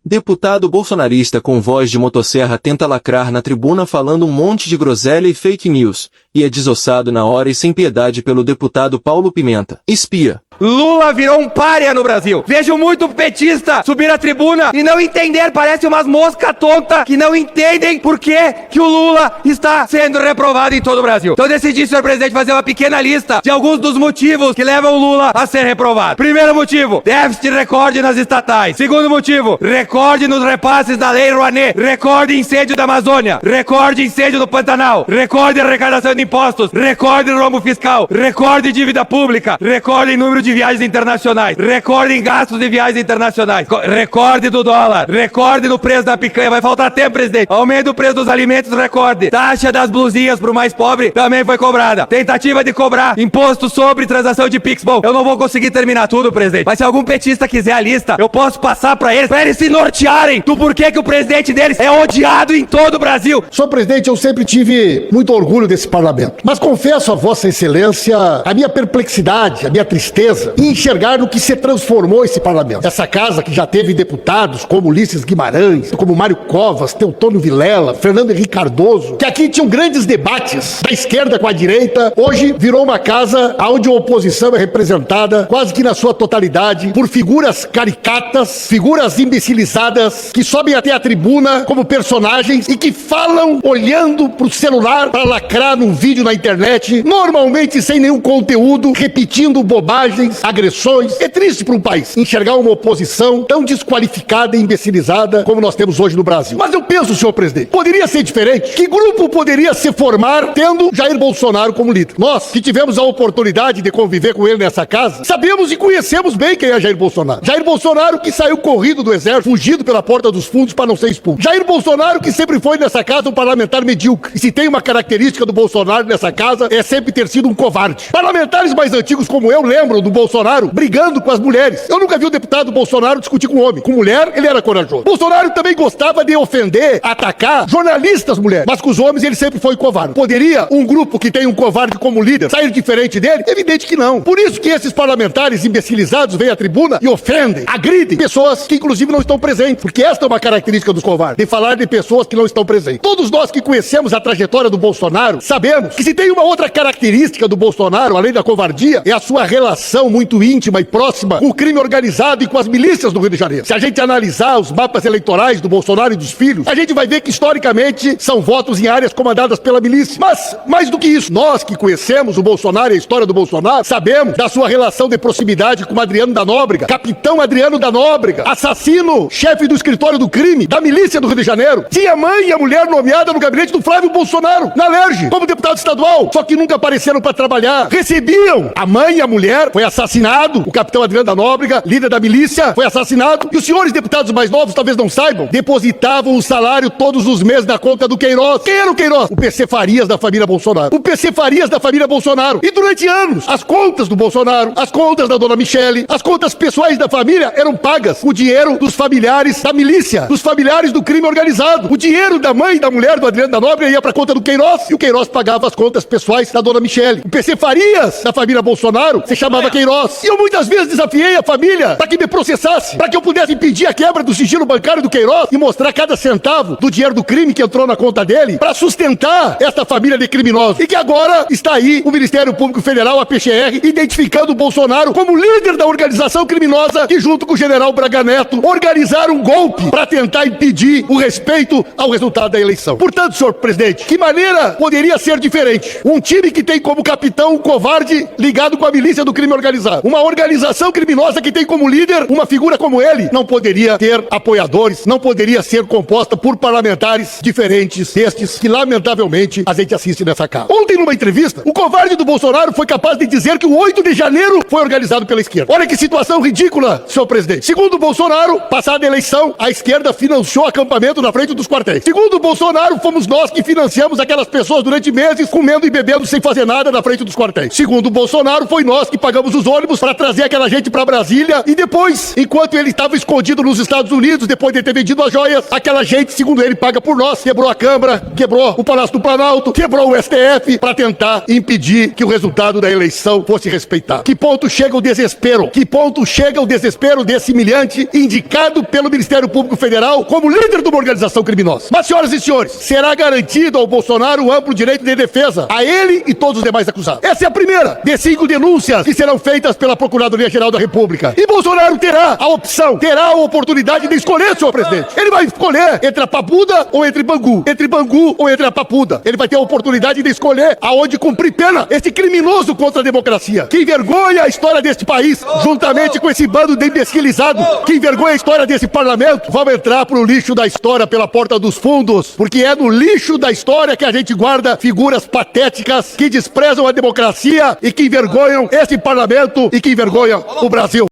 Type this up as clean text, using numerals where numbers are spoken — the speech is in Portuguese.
Deputado bolsonarista com voz de motosserra tenta lacrar na tribuna falando um monte de groselha e fake news, e é desossado na hora e sem piedade pelo deputado Paulo Pimenta. Espia. Lula virou um pária no Brasil. Vejo muito petista subir à tribuna e não entender, parece umas moscas tontas que não entendem por que o Lula está sendo reprovado em todo o Brasil. Então eu decidi, senhor presidente, fazer uma pequena lista de alguns dos motivos que levam o Lula a ser reprovado. Primeiro motivo, déficit recorde nas estatais. Segundo motivo, recorde nos repasses da Lei Rouanet. Recorde incêndio da Amazônia. Recorde incêndio do Pantanal. Recorde arrecadação de impostos. Recorde rombo fiscal. Recorde dívida pública. Recorde em número de viagens internacionais, recorde em gastos de viagens internacionais, recorde do dólar, recorde no preço da picanha, vai faltar tempo, presidente, aumento do preço dos alimentos, recorde, taxa das blusinhas pro mais pobre também foi cobrada, tentativa de cobrar imposto sobre transação de Pix. Bom, eu não vou conseguir terminar tudo, presidente, mas se algum petista quiser a lista, eu posso passar pra eles se nortearem do porquê que o presidente deles é odiado em todo o Brasil. Senhor presidente, eu sempre tive muito orgulho desse parlamento, mas confesso a vossa excelência a minha perplexidade, a minha tristeza em enxergar no que se transformou esse parlamento. Essa casa que já teve deputados como Ulisses Guimarães, como Mário Covas, Teotônio Vilela, Fernando Henrique Cardoso, que aqui tinham grandes debates da esquerda com a direita, hoje virou uma casa onde a oposição é representada quase que na sua totalidade por figuras caricatas, figuras imbecilizadas, que sobem até a tribuna como personagens e que falam olhando pro celular para lacrar num vídeo na internet, normalmente sem nenhum conteúdo, repetindo bobagens, agressões. É triste para um país enxergar uma oposição tão desqualificada e imbecilizada como nós temos hoje no Brasil. Mas eu penso, senhor presidente, poderia ser diferente? Que grupo poderia se formar tendo Jair Bolsonaro como líder? Nós, que tivemos a oportunidade de conviver com ele nessa casa, sabemos e conhecemos bem quem é Jair Bolsonaro. Jair Bolsonaro que saiu corrido do exército, fugido pela porta dos fundos para não ser expulso. Jair Bolsonaro que sempre foi nessa casa um parlamentar medíocre. E se tem uma característica do Bolsonaro nessa casa, é sempre ter sido um covarde. Parlamentares mais antigos como eu lembram do Bolsonaro brigando com as mulheres. Eu nunca vi o deputado Bolsonaro discutir com homem. Com mulher, ele era corajoso. Bolsonaro também gostava de ofender, atacar jornalistas mulheres. Mas com os homens, ele sempre foi covarde. Poderia um grupo que tem um covarde como líder sair diferente dele? Evidente que não. Por isso que esses parlamentares imbecilizados vêm à tribuna e ofendem, agridem pessoas que inclusive não estão presentes. Porque esta é uma característica dos covardes, de falar de pessoas que não estão presentes. Todos nós que conhecemos a trajetória do Bolsonaro, sabemos que se tem uma outra característica do Bolsonaro, além da covardia, é a sua relação muito íntima e próxima com o crime organizado e com as milícias do Rio de Janeiro. Se a gente analisar os mapas eleitorais do Bolsonaro e dos filhos, a gente vai ver que historicamente são votos em áreas comandadas pela milícia. Mas, mais do que isso, nós que conhecemos o Bolsonaro e a história do Bolsonaro, sabemos da sua relação de proximidade com Adriano da Nóbrega, capitão Adriano da Nóbrega, assassino, chefe do escritório do crime, da milícia do Rio de Janeiro. Tinha mãe e a mulher nomeada no gabinete do Flávio Bolsonaro, na Alerj, como deputado estadual, só que nunca apareceram para trabalhar. Recebiam a mãe e a mulher, foi assassinado, o capitão Adriano da Nóbrega, líder da milícia, foi assassinado. E os senhores deputados mais novos talvez não saibam, depositavam o salário todos os meses na conta do Queiroz. Quem era o Queiroz? O PC Farias da família Bolsonaro. O PC Farias da família Bolsonaro. E durante anos, as contas do Bolsonaro, as contas da dona Michele, as contas pessoais da família eram pagas com o dinheiro dos familiares da milícia, dos familiares do crime organizado. O dinheiro da mãe e da mulher do Adriano da Nóbrega ia pra conta do Queiroz e o Queiroz pagava as contas pessoais da dona Michele. O PC Farias da família Bolsonaro se chamava Queiroz. E eu muitas vezes desafiei a família para que me processasse, para que eu pudesse impedir a quebra do sigilo bancário do Queiroz e mostrar cada centavo do dinheiro do crime que entrou na conta dele para sustentar esta família de criminosos. E que agora está aí o Ministério Público Federal, a PGR, identificando o Bolsonaro como líder da organização criminosa que, junto com o general Braga Neto, organizaram um golpe para tentar impedir o respeito ao resultado da eleição. Portanto, senhor presidente, que maneira poderia ser diferente? Um time que tem como capitão um covarde ligado com a milícia do crime organizado. Uma organização criminosa que tem como líder uma figura como ele não poderia ter apoiadores, não poderia ser composta por parlamentares diferentes destes que, lamentavelmente, a gente assiste nessa casa. Ontem, numa entrevista, o covarde do Bolsonaro foi capaz de dizer que o 8 de janeiro foi organizado pela esquerda. Olha que situação ridícula, senhor presidente. Segundo o Bolsonaro, passada a eleição, a esquerda financiou acampamento na frente dos quartéis. Segundo o Bolsonaro, fomos nós que financiamos aquelas pessoas durante meses comendo e bebendo sem fazer nada na frente dos quartéis. Segundo o Bolsonaro, foi nós que pagamos os ônibus para trazer aquela gente para Brasília e depois, enquanto ele estava escondido nos Estados Unidos, depois de ter vendido as joias, aquela gente supostamente, segundo ele, paga por nós, quebrou a Câmara, quebrou o Palácio do Planalto, quebrou o STF para tentar impedir que o resultado da eleição fosse respeitado. Que ponto chega o desespero? Que ponto chega o desespero desse humilhante indicado pelo Ministério Público Federal como líder de uma organização criminosa? Mas, senhoras e senhores, será garantido ao Bolsonaro o amplo direito de defesa a ele e todos os demais acusados. Essa é a primeira de 5 denúncias que serão feitas pela Procuradoria-Geral da República. E Bolsonaro terá a opção, terá a oportunidade de escolher, senhor presidente. Ele vai escolher entre a Papuda ou entre Bangu, entre Bangu ou entre a Papuda. Ele vai ter a oportunidade de escolher aonde cumprir pena esse criminoso contra a democracia. Que envergonha a história deste país, juntamente com esse bando de imbecilizado, que envergonha a história desse parlamento. Vamos entrar pro lixo da história pela porta dos fundos, porque é no lixo da história que a gente guarda figuras patéticas que desprezam a democracia e que envergonham esse parlamento e que envergonham o Brasil.